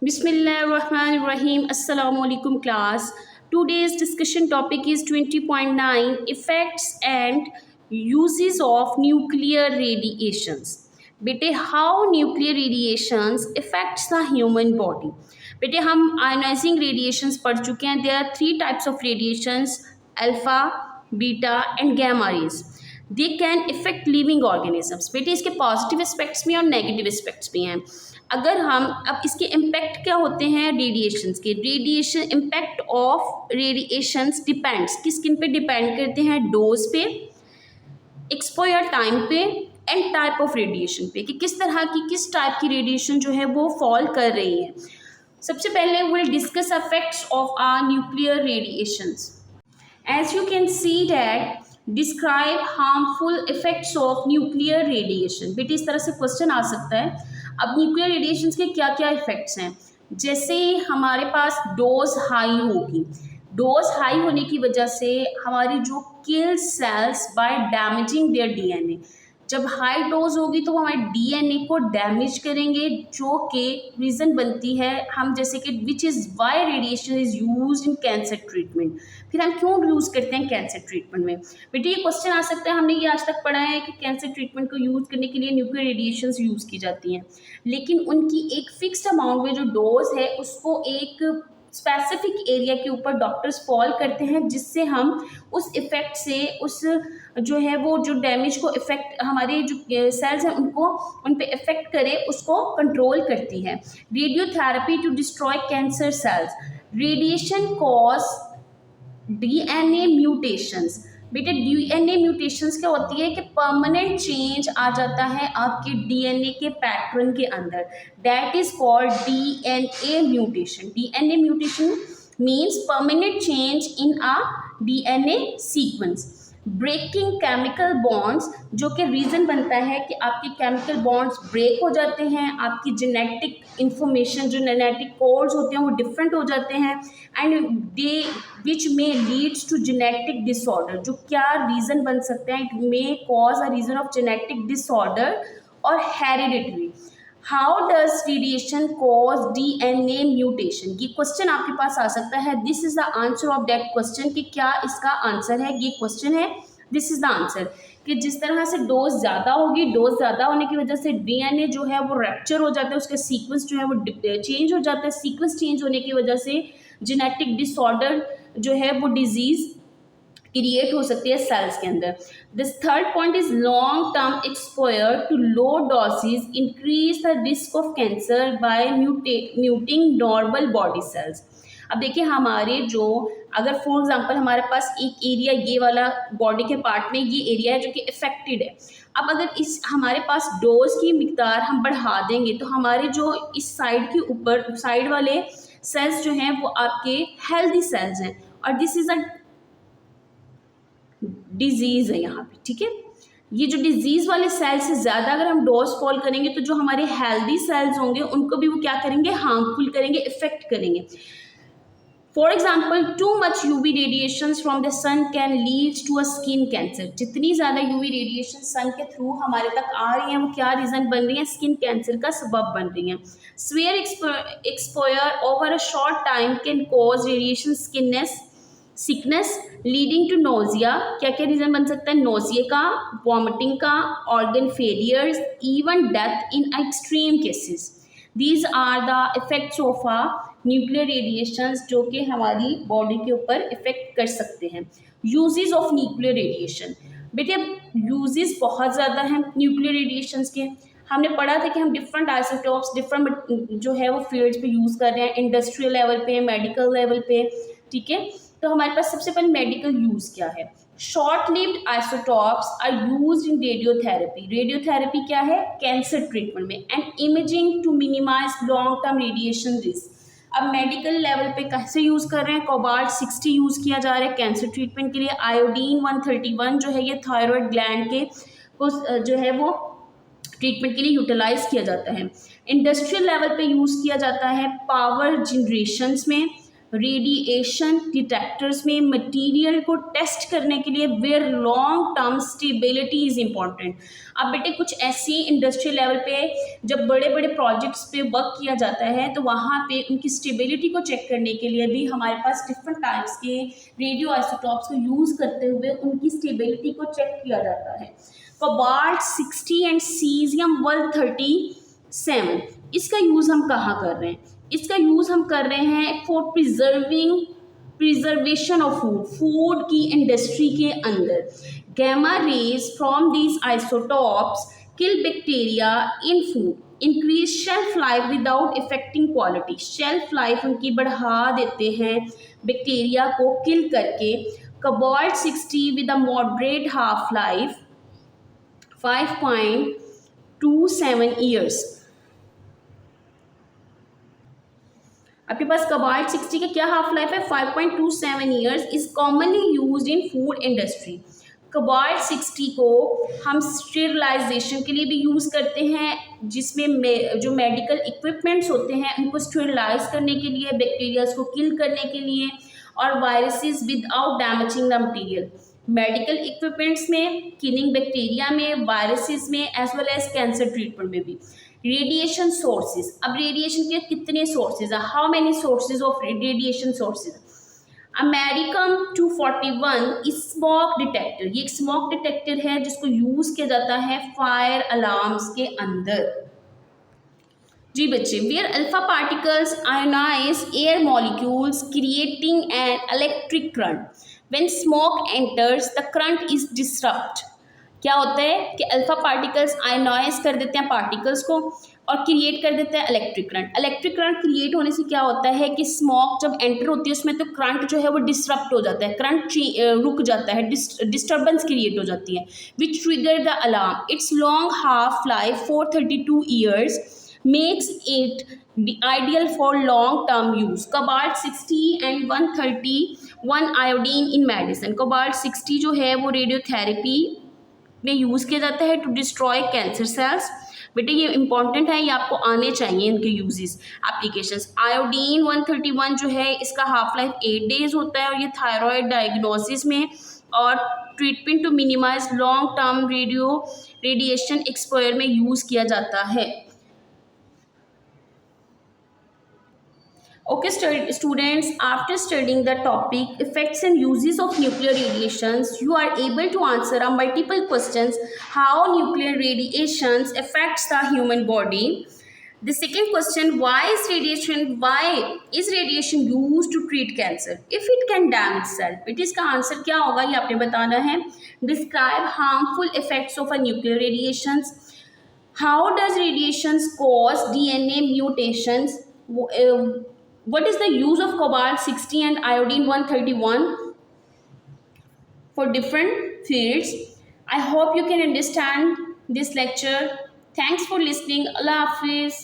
Bismillahirrahmanirrahim. Assalamu alaikum class. Today's discussion topic is 20.9 effects and uses of nuclear radiations. बेटे how nuclear radiations affects the human body. बेटे हम ionizing radiations पढ़ चुके हैं. There are three types of radiations: alpha, beta and gamma rays. They can effect living organisms. बेटे इसके positive aspects भी हैं और नेगेटिव एस्पेक्ट्स भी हैं. अगर हम अब इसके इम्पैक्ट क्या होते हैं रेडिएशंस के. Radiation impact of radiations depends किन पे डिपेंड करते हैं. डोज पे, एक्सपोजर टाइम पे एंड टाइप ऑफ रेडिएशन पे, कि किस तरह की किस टाइप की रेडिएशन जो है वो फॉल कर रही है. सबसे पहले will discuss effects of our nuclear radiations. As you can see that describe harmful effects of nuclear radiation. बेटे इस तरह से क्वेश्चन आ सकता है. अब न्यूक्लियर रेडिएशंस के क्या क्या इफेक्ट्स हैं. जैसे हमारे पास डोज हाई होगी. डोज हाई होने की वजह से हमारी जो kill cells by damaging their DNA. जब हाई डोज होगी तो वो हमारे डीएनए को डैमेज करेंगे, जो कि रीज़न बनती है हम जैसे कि which is why radiation is used in cancer treatment. फिर हम क्यों यूज़ करते हैं कैंसर ट्रीटमेंट में. बेटे ये क्वेश्चन आ सकता है. हमने ये आज तक पढ़ा है कि कैंसर ट्रीटमेंट को यूज़ करने के लिए न्यूक्लियर रेडिएशंस यूज़ की जाती हैं, लेकिन उनकी एक फिक्स्ड अमाउंट में जो डोज है उसको एक स्पेसिफिक एरिया के ऊपर डॉक्टर्स फॉल करते हैं, जिससे हम उस इफ़ेक्ट से उस जो है वो जो डैमेज को इफ़ेक्ट हमारे जो सेल्स हैं उनको उन पे इफ़ेक्ट करे उसको कंट्रोल करती है. Radiotherapy to destroy cancer cells. Radiation cause DNA mutations. बेटे डीएनए म्यूटेशंस क्या होती है कि परमानेंट चेंज आ जाता है आपके डीएनए के पैटर्न के अंदर. That is called DNA mutation. DNA mutation means permanent change in a DNA sequence. Breaking chemical bonds, जो कि रीज़न बनता है कि आपके केमिकल बॉन्ड्स ब्रेक हो जाते हैं, आपकी जेनेटिक इंफॉर्मेशन जो जेनेटिक कोड्स होते हैं वो डिफरेंट हो जाते हैं, and they which may leads to genetic disorder. जो क्या रीज़न बन सकते हैं. It may cause a reason of genetic disorder और hereditary. How does radiation cause DNA mutation. ये क्वेश्चन आपके पास आ सकता है. This is the answer of that question, कि क्या इसका आंसर है. ये क्वेश्चन है, दिस इज द आंसर. कि जिस तरह से डोज ज़्यादा होगी, डोज ज़्यादा होने की वजह से डीएनए जो है वो रैप्चर हो जाता है, उसका सीक्वेंस जो है वो चेंज हो जाता है. सीक्वेंस चेंज होने की वजह से जेनेटिक डिसऑर्डर जो है वो डिजीज़ क्रिएट हो सकती है सेल्स के अंदर. This third point is long term exposure to low dosage increase the risk of cancer by muting normal body cells. अब देखिए हमारे जो अगर फॉर एग्जांपल हमारे पास एक एरिया ये वाला बॉडी के पार्ट में ये एरिया है जो कि इफेक्टेड है. अब अगर इस हमारे पास डोज की मिकदार हम बढ़ा देंगे तो हमारे जो इस साइड के ऊपर साइड वाले सेल्स जो हैं वो आपके हेल्दी सेल्स हैं, और दिस इज अ डिजीज़ है यहाँ पे. ठीक है, ये जो डिजीज़ वाले सेल्स से ज़्यादा अगर हम डोज फॉल करेंगे तो जो हमारे हेल्दी सेल्स होंगे उनको भी वो क्या करेंगे, हार्मफुल करेंगे, इफेक्ट करेंगे. For example too much UV radiation from the sun can lead to a skin cancer. जितनी ज़्यादा यूवी रेडिएशन सन के थ्रू हमारे तक आ रही हैं वो क्या रीज़न बन रही हैं, स्किन कैंसर का सबब बन रही हैं. Severe exposure over a short time can cause radiation sickness leading to nausea. क्या क्या रीज़न बन सकता है. नोजिया का, वॉमिटिंग का, organ failures, even death in extreme cases. These are the effects of a nuclear radiations जो कि हमारी बॉडी के ऊपर इफेक्ट कर सकते हैं. Uses of nuclear radiation. बेटे यूजेस बहुत ज़्यादा हैं न्यूक्लियर रेडिएशंस के. हमने पढ़ा था कि हम डिफरेंट आइसोटॉप्स डिफरेंट जो है वो फील्ड्स पे यूज़ कर रहे हैं, इंडस्ट्रियल लेवल पे, मेडिकल लेवल पे. ठीक है, तो हमारे पास सबसे पहले मेडिकल यूज़ क्या है. Short lived isotopes are used in radiotherapy. Radiotherapy क्या है, कैंसर ट्रीटमेंट में. And imaging to minimize long term radiation risk. अब मेडिकल लेवल पे कैसे यूज़ कर रहे हैं. कोबाल्ट 60 यूज़ किया जा रहा है कैंसर ट्रीटमेंट के लिए. आयोडीन 131 जो है ये थायराइड ग्लैंड के को जो है वो ट्रीटमेंट के लिए यूटिलाइज किया जाता है. इंडस्ट्रियल लेवल पे यूज़ किया जाता है पावर जनरेशंस में. रेडिएशन डिटेक्टर्स में मटेरियल को टेस्ट करने के लिए where long term stability is important. अब बेटे कुछ ऐसी इंडस्ट्रियल लेवल पे जब बड़े बड़े प्रोजेक्ट्स पे वर्क किया जाता है तो वहाँ पे उनकी स्टेबिलिटी को चेक करने के लिए भी हमारे पास डिफरेंट टाइप्स के रेडियो आइसोटॉप्स को यूज़ करते हुए उनकी स्टेबिलिटी को चेक किया जाता है। कोबाल्ट 60 एंड सीजियम 137, इसका यूज़ हम कहाँ कर रहे हैं? इसका यूज़ हम कर रहे हैं फॉर प्रिजर्वेशन ऑफ फूड की इंडस्ट्री के अंदर। Gamma rays from these isotopes kill bacteria in food, increase shelf life without affecting quality. Shelf life उनकी बढ़ा देते हैं बैक्टीरिया को किल करके। Cobalt 60 with a moderate half life 5.27 years. आपके पास कोबाल्ट 60 का क्या हाफ लाइफ है? 5.27 years. Is commonly used in food industry. Cobalt 60 को हम स्टेरिलाइजेशन के लिए भी यूज़ करते हैं, जिसमें जो मेडिकल इक्विपमेंट्स होते हैं उनको स्टेरिलाइज करने के लिए, बैक्टीरियाज को किल करने के लिए, और viruses without damaging the material. Medical equipments में, किलिंग बैक्टीरिया में, वायरसेस में, as well as cancer treatment में भी। रेडिएशन सोर्सेज, अब रेडिएशन के कितने सोर्सेज हैं? How many sources of radiation sources? अमेरिकम 241 smoke detector, ये एक स्मोक डिटेक्टर है जिसको यूज किया जाता है फायर अलार्म्स के अंदर। जी बच्चे, where alpha particles ionize air molecules creating an electric current, when smoke enters the current is disturbed. क्या होता है कि अल्फा पार्टिकल्स आयोनाइज कर देते हैं पार्टिकल्स को और क्रिएट कर देते हैं electric current. Electric current create होने से क्या होता है कि स्मोक जब एंटर होती है उसमें तो करंट जो है वो डिस्टर्ब हो जाता है, करंट रुक जाता है, डिस्टर्बेंस क्रिएट हो जाती है, which trigger the alarm. Its long half life 432 years makes it ideal for long term use. Cobalt 60 and 131 iodine in medicine. Cobalt 60 जो है वो रेडियोथेरेपी में यूज़ किया जाता है टू डिस्ट्रॉय कैंसर सेल्स। बेटे ये इंपॉर्टेंट है, ये आपको आने चाहिए इनके यूजेस, एप्लीकेशंस। आयोडीन 131 जो है इसका हाफ लाइफ 8 डेज होता है और ये थायराइड डायग्नोसिस में और treatment to minimize long term radiation exposure में यूज़ किया जाता है। Okay, students, after studying the topic effects and uses of nuclear radiations, you are able to answer a multiple questions how nuclear radiations affects the human body. The second question, why is radiation used to treat cancer if it can damage cell? It is का answer क्या होगा ये आपने बताना है। Describe harmful effects of a nuclear radiations. How does radiations cause DNA mutations? What is the use of cobalt 60 and iodine 131 for different fields? I hope you can understand this lecture. Thanks for listening. Allah Hafiz.